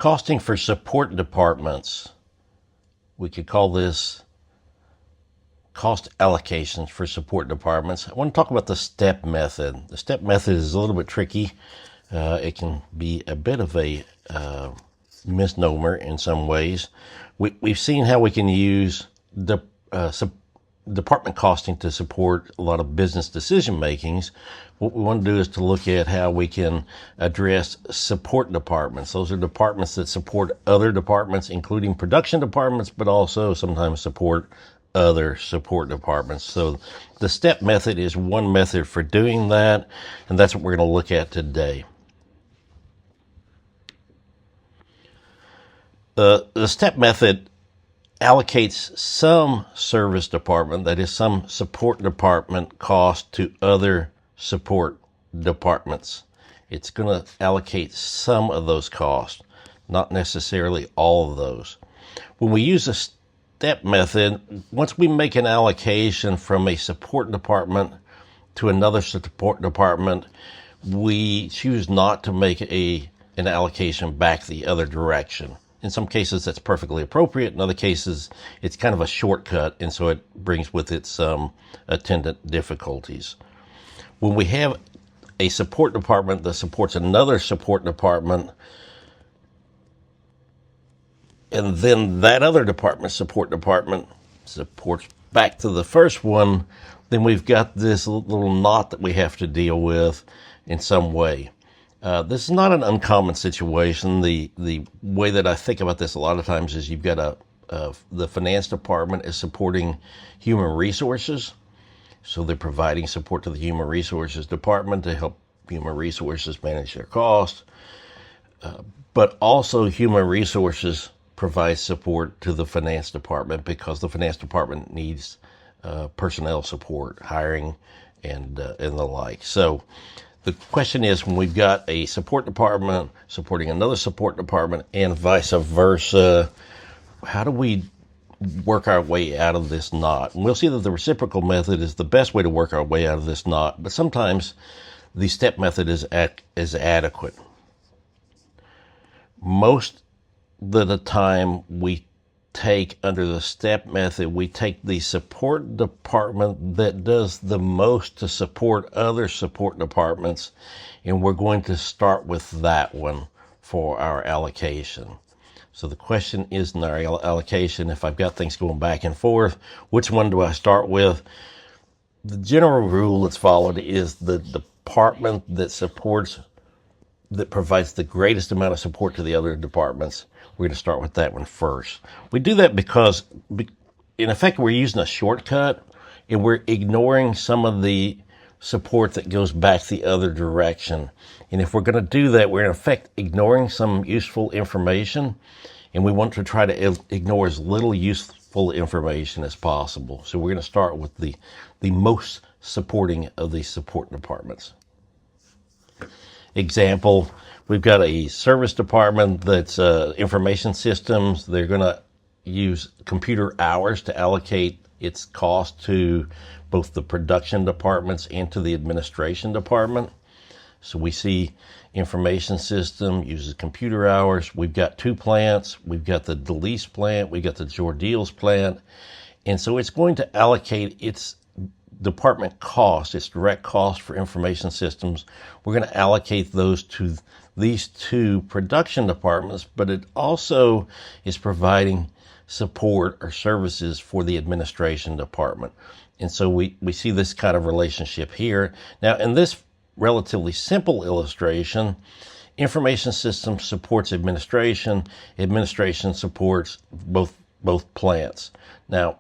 Costing for support departments. We could call this cost allocations for support departments. I want to talk about the step method. The step method is a little bit tricky. It can be a bit of a misnomer in some ways. We've seen how we can use the department costing to support a lot of business decision makings. What we want to do is to look at how we can address support departments. Those are departments that support other departments, including production departments, but also sometimes support other support departments. So the step method is one method for doing that, and that's what we're going to look at today. The step method allocates some service department, that is some support department cost, to other support departments. It's going to allocate some of those costs, not necessarily all of those. When we use a step method, once we make an allocation from a support department to another support department, we choose not to make an allocation back the other direction. In some cases, that's perfectly appropriate. In other cases, it's kind of a shortcut, and so it brings with it some attendant difficulties. When we have a support department that supports another support department, and then that other support department supports back to the first one, then we've got this little knot that we have to deal with in some way. This is not an uncommon situation. The way that I think about this a lot of times is you've got the finance department is supporting human resources. So they're providing support to the human resources department to help human resources manage their costs. But also human resources provides support to the finance department because the finance department needs personnel support, hiring, and the like. So the question is, when we've got a support department supporting another support department and vice versa, how do we work our way out of this knot? And we'll see that the reciprocal method is the best way to work our way out of this knot, but sometimes the step method is adequate. Most of the time we take, under the step method, we take the support department that does the most to support other support departments, and we're going to start with that one for our allocation. So the question is, in our allocation, if I've got things going back and forth, which one do I start with? The general rule that's followed is the department that provides the greatest amount of support to the other departments. We're going to start with that one first. We do that because, in effect, we're using a shortcut, and we're ignoring some of the support that goes back the other direction. And if we're going to do that, we're in effect ignoring some useful information, and we want to try to ignore as little useful information as possible. So we're going to start with the most supporting of these support departments. Example, we've got a service department that's information systems. They're going to use computer hours to allocate its cost to both the production departments and to the administration department. So we see information system uses computer hours. We've got two plants. We've got the DeLease plant. We've got the Jordeels plant. And so it's going to allocate its department cost, its direct cost for information systems. We're going to allocate those to these two production departments, but it also is providing support or services for the administration department. And so we see this kind of relationship here. Now, in this relatively simple illustration, information systems supports administration, administration supports both plants. Now,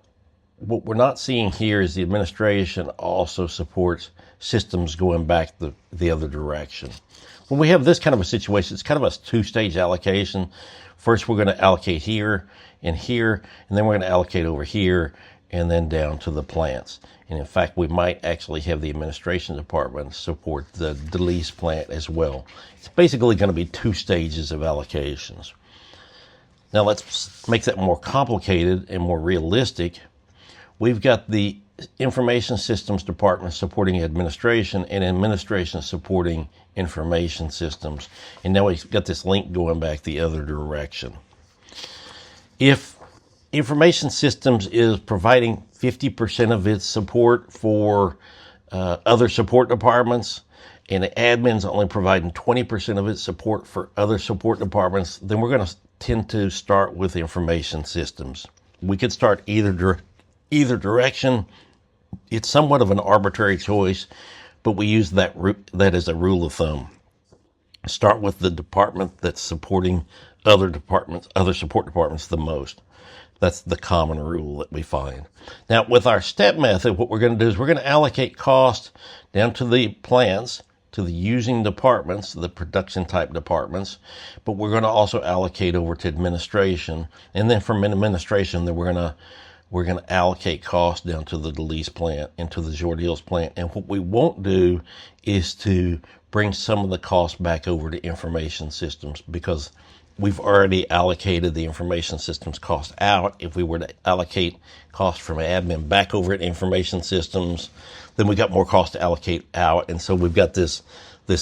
what we're not seeing here is the administration also supports systems going back the other direction. When we have this kind of a situation, it's kind of a two-stage allocation. First, we're going to allocate here, and then we're going to allocate over here, and then down to the plants. And in fact, we might actually have the administration department support the DeLease plant as well. It's basically going to be two stages of allocations. Now let's make that more complicated and more realistic. We've got the information systems department supporting administration, and administration supporting information systems. And now we've got this link going back the other direction. If information systems is providing 50% of its support for other support departments, and the admin's only providing 20% of its support for other support departments, then we're going to tend to start with information systems. We could start either direction. It's somewhat of an arbitrary choice, but we use that as a rule of thumb. Start with the department that's supporting other support departments the most. That's the common rule that we find. Now, with our step method, what we're going to do is we're going to allocate cost down to the plants, to the using departments, the production type departments, but we're going to also allocate over to administration. And then from administration, then we're going to allocate cost down to the Delis plant and to the Jordiels plant. And what we won't do is to bring some of the cost back over to information systems, because we've already allocated the information systems cost out. If we were to allocate cost from admin back over at information systems, then we got more cost to allocate out. And so we've got this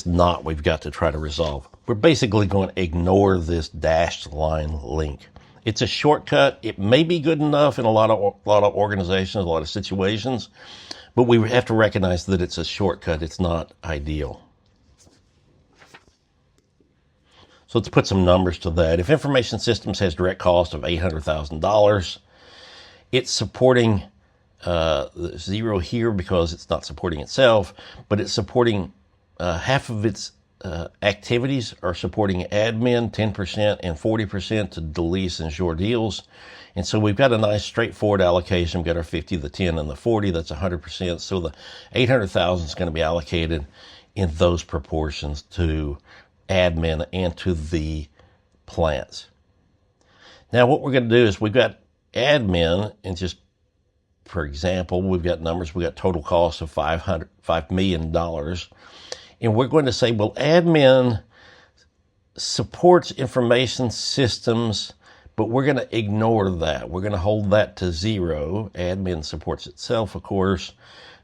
knot we've got to try to resolve. We're basically going to ignore this dashed line link. It's a shortcut. It may be good enough in a lot of organizations, a lot of situations, but we have to recognize that it's a shortcut. It's not ideal. So let's put some numbers to that. If information systems has direct cost of $800,000, it's supporting zero here because it's not supporting itself, but it's supporting half of its activities are supporting admin, 10%, and 40% to Delis and Jordiels. And so we've got a nice straightforward allocation. We've got our 50, the 10, and the 40. That's 100%. So the 800,000 is going to be allocated in those proportions to admin and to the plants. Now what we're going to do is we've got admin, and just for example, we've got numbers. We've got total cost of $5 million. And we're going to say, well, admin supports information systems, but we're going to ignore that. We're going to hold that to zero. Admin supports itself, of course,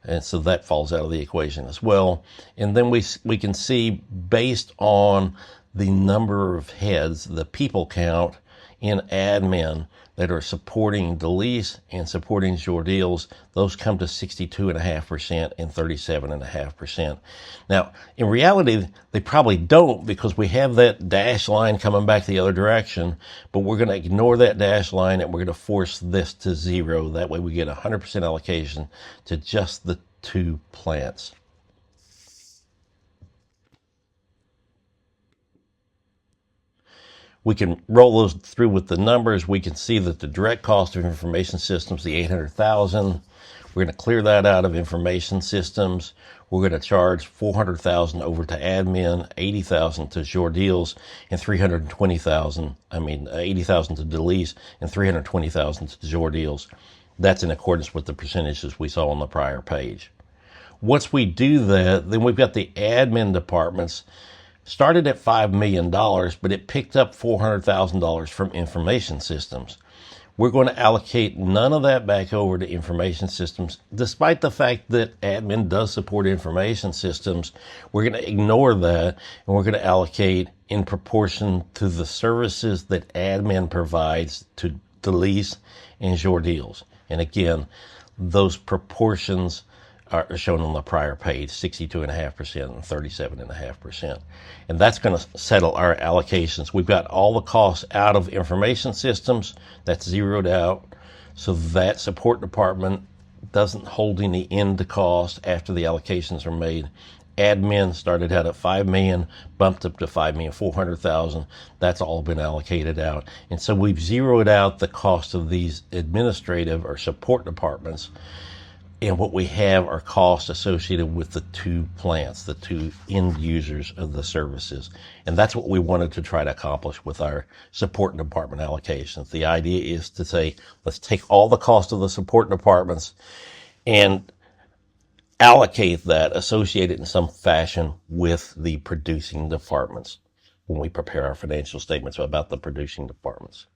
and so that falls out of the equation as well. And then we can see, based on the number of heads, the people count in admin that are supporting Delis and supporting Jordiels, those come to 62.5% and 37.5%. Now, in reality, they probably don't, because we have that dash line coming back the other direction, but we're going to ignore that dash line and we're going to force this to zero. That way we get 100% allocation to just the two plants. We can roll those through with the numbers. We can see that the direct cost of information systems, the 800,000, we're going to clear that out of information systems. We're going to charge 400,000 over to admin, 80,000 to Jordiels, and 80,000 to Delis, and 320,000 to Jordiels. That's in accordance with the percentages we saw on the prior page. Once we do that, then we've got the admin departments. Started at $5 million, but it picked up $400,000 from information systems. We're going to allocate none of that back over to information systems, despite the fact that admin does support information systems. We're going to ignore that, and we're going to allocate in proportion to the services that admin provides to Delis and Jordiels. And again, those proportions are shown on the prior page, 62.5% and 37.5%. And that's going to settle our allocations. We've got all the costs out of information systems. That's zeroed out. So that support department doesn't hold any end cost after the allocations are made. Admin started out at $5 million, bumped up to $5,400,000. That's all been allocated out. And so we've zeroed out the cost of these administrative or support departments. And what we have are costs associated with the two plants, the two end users of the services. And that's what we wanted to try to accomplish with our support department allocations. The idea is to say, let's take all the cost of the support departments and allocate that, associate it in some fashion with the producing departments when we prepare our financial statements about the producing departments.